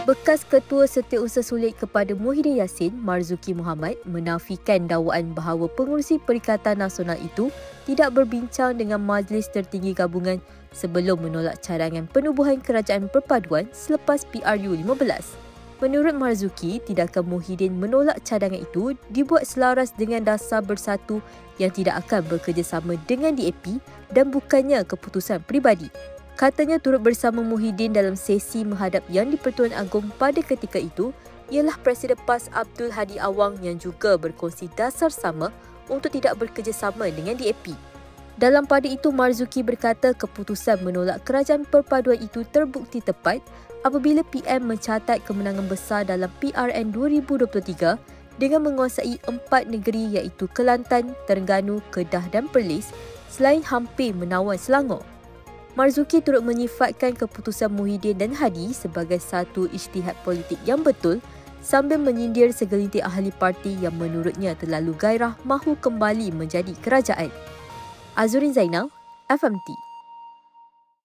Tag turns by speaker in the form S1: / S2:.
S1: Bekas Ketua Setiausaha Sulit kepada Muhyiddin Yassin, Marzuki Mohamad, menafikan dakwaan bahawa pengurusi Perikatan Nasional itu tidak berbincang dengan Majlis Tertinggi Gabungan sebelum menolak cadangan penubuhan Kerajaan Perpaduan selepas PRU15. Menurut Marzuki, tindakan Muhyiddin menolak cadangan itu dibuat selaras dengan dasar bersatu yang tidak akan bekerjasama dengan DAP dan bukannya keputusan peribadi. Katanya turut bersama Muhyiddin dalam sesi menghadap Yang di-Pertuan Agong pada ketika itu ialah Presiden PAS Abdul Hadi Awang yang juga berkongsi dasar sama untuk tidak bekerjasama dengan DAP. Dalam pada itu, Marzuki berkata keputusan menolak Kerajaan Perpaduan itu terbukti tepat apabila PM mencatat kemenangan besar dalam PRN 2023 dengan menguasai 4 negeri iaitu Kelantan, Terengganu, Kedah dan Perlis selain hampir menawan Selangor. Marzuki turut menyifatkan keputusan Muhyiddin dan Hadi sebagai satu ijtihad politik yang betul sambil menyindir segelintir ahli parti yang menurutnya terlalu gairah mahu kembali menjadi kerajaan. Azurin Zainal, FMT.